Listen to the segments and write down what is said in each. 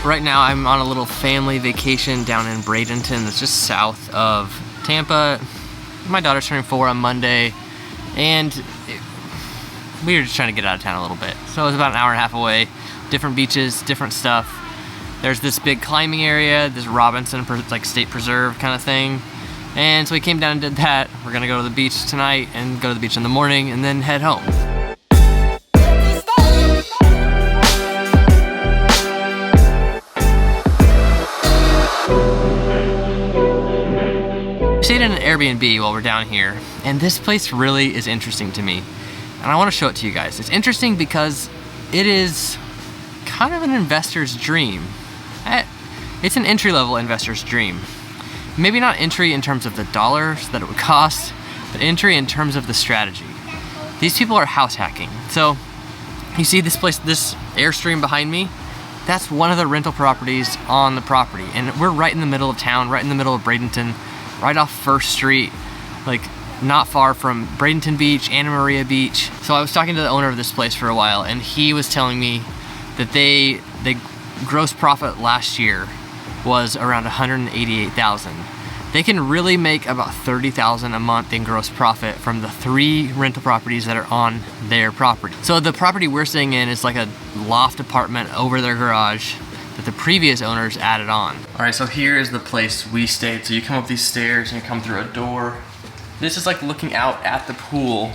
right now I'm on a little family vacation down in Bradenton that's just south of Tampa. My daughter's turning 4 on Monday, and we were just trying to get out of town a little bit. So it was about an hour and a half away. Different beaches, different stuff. There's this big climbing area, this Robinson like state preserve kind of thing. And so we came down and did that. We're gonna go to the beach tonight and go to the beach in the morning and then head home. We stayed in an Airbnb while we're down here, and this place really is interesting to me. And I wanna show it to you guys. It's interesting because it is kind of an investor's dream. It's an entry-level investor's dream. Maybe not entry in terms of the dollars that it would cost, but entry in terms of the strategy. These people are house hacking. So you see this place, this Airstream behind me, that's one of the rental properties on the property. And we're right in the middle of town, right in the middle of Bradenton, right off 1st Street, like not far from Bradenton Beach, Anna Maria Beach. So I was talking to the owner of this place for a while, and he was telling me that the gross profit last year was around $188,000. They can really make about $30,000 a month in gross profit from the 3 rental properties that are on their property. So the property we're staying in is like a loft apartment over their garage that the previous owners added on. All right, so here is the place we stayed. So you come up these stairs and you come through a door. This is like looking out at the pool.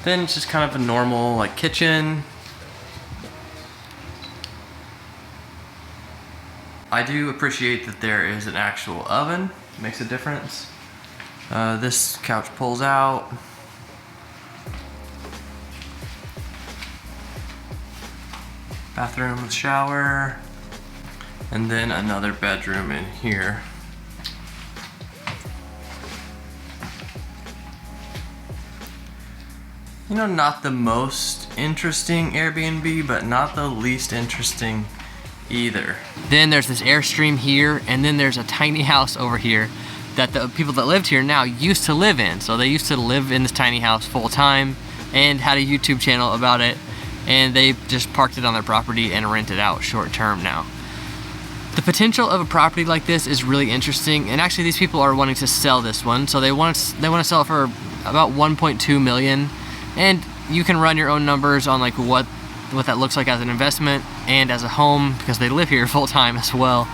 Then it's just kind of a normal like kitchen. I do appreciate that there is an actual oven. It makes a difference. This couch pulls out. Bathroom with shower. And then another bedroom in here. You know, not the most interesting Airbnb, but not the least interesting either. Then there's this Airstream here, and then there's a tiny house over here that the people that lived here now used to live in. So they used to live in this tiny house full time and had a YouTube channel about it, and they just parked it on their property and rent it out short term now. The potential of a property like this is really interesting, and actually these people are wanting to sell this one. So they want to sell it for about 1.2 million, and you can run your own numbers on like what that looks like as an investment and as a home, because they live here full time as well.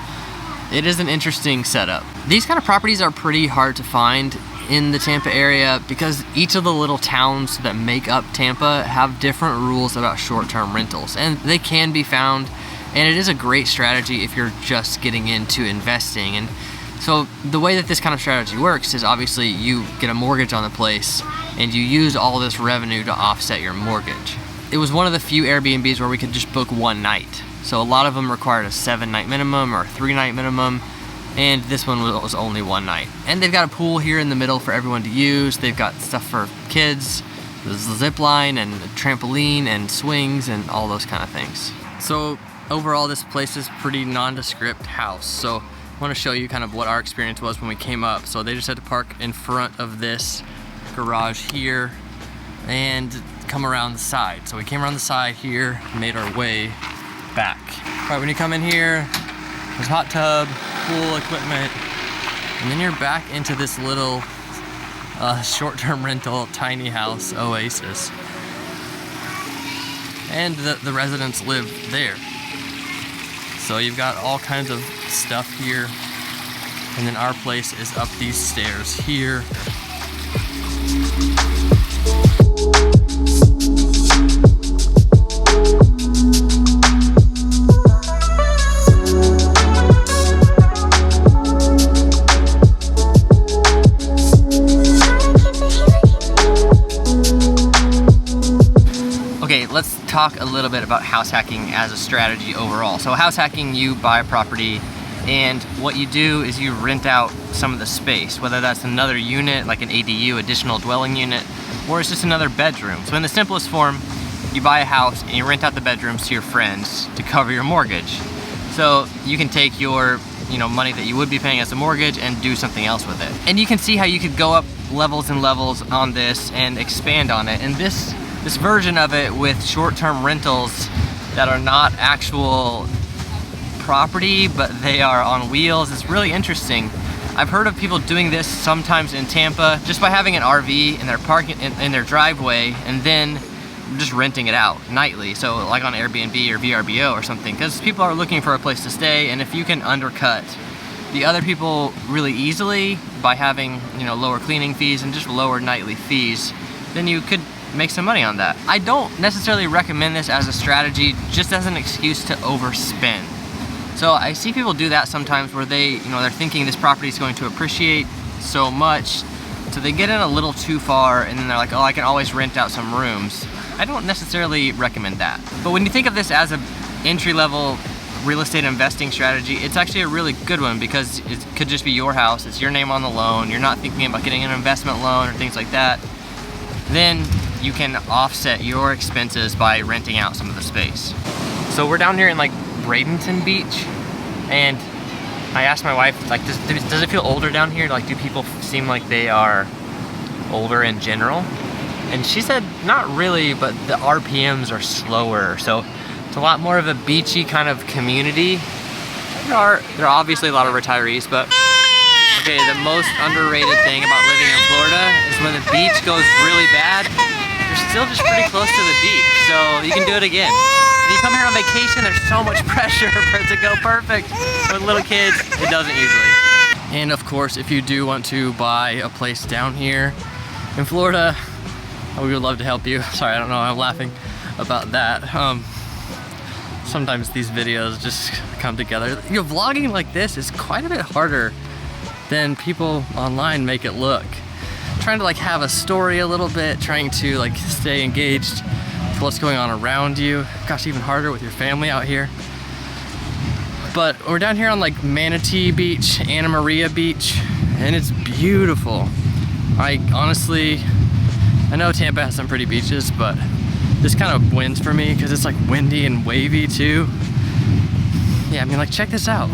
It is an interesting setup. These kind of properties are pretty hard to find in the Tampa area because each of the little towns that make up Tampa have different rules about short-term rentals, and they can be found, and it is a great strategy if you're just getting into investing. And so the way that this kind of strategy works is obviously you get a mortgage on the place and you use all this revenue to offset your mortgage. It was one of the few Airbnbs where we could just book one night. So a lot of them required a 7-night minimum or a 3-night minimum, and this one was only 1 night. And they've got a pool here in the middle for everyone to use. They've got stuff for kids, there's a zip line and a trampoline and swings and all those kind of things. So overall, this place is pretty nondescript house. So I want to show you kind of what our experience was when we came up. So they just had to park in front of this garage here and come around the side. So we came around the side here, made our way back. All right, when you come in here, there's a hot tub, pool equipment, and then you're back into this little short-term rental tiny house oasis. And the residents live there. So you've got all kinds of stuff here. And then our place is up these stairs here. Okay, let's talk a little bit about house hacking as a strategy overall. So house hacking, you buy a property, and what you do is you rent out some of the space, whether that's another unit, like an ADU, additional dwelling unit, or it's just another bedroom. So in the simplest form, you buy a house and you rent out the bedrooms to your friends to cover your mortgage. So you can take your money that you would be paying as a mortgage and do something else with it. And you can see how you could go up levels and levels on this and expand on it. And this version of it with short-term rentals that are not actual property, but they are on wheels. It's really interesting. I've heard of people doing this sometimes in Tampa, just by having an RV and they're parking in their driveway and then just renting it out nightly. So like on Airbnb or VRBO or something, because people are looking for a place to stay, and if you can undercut the other people really easily by having, you know, lower cleaning fees and just lower nightly fees, then you could make some money on that. I don't necessarily recommend this as a strategy, just as an excuse to overspend. So I see people do that sometimes where they, you know, they're thinking this property is going to appreciate so much, so they get in a little too far and then they're like, oh, I can always rent out some rooms. I don't necessarily recommend that. But when you think of this as an entry-level real estate investing strategy, it's actually a really good one, because it could just be your house, it's your name on the loan, you're not thinking about getting an investment loan or things like that. Then you can offset your expenses by renting out some of the space. So we're down here in like Bradenton Beach, and I asked my wife, like, does it feel older down here? Like, do people seem like they are older in general? And she said, not really, but the RPMs are slower. So it's a lot more of a beachy kind of community. There are obviously a lot of retirees, but okay, the most underrated thing about living in Florida is when the beach goes really bad, you're still just pretty close to the beach, so you can do it again. When you come here on vacation, there's so much pressure for it to go perfect. With little kids, it doesn't usually. And of course, if you do want to buy a place down here in Florida, we would love to help you. Sorry, I don't know, I'm laughing about that. Sometimes these videos just come together. You know, vlogging like this is quite a bit harder than people online make it look. Trying to like have a story a little bit, trying to like stay engaged with what's going on around you. Gosh, even harder with your family out here. But we're down here on like Manatee Beach, Anna Maria Beach, and it's beautiful. I know Tampa has some pretty beaches, but this kind of wins for me because it's like windy and wavy too. Yeah, I mean, like, check this out.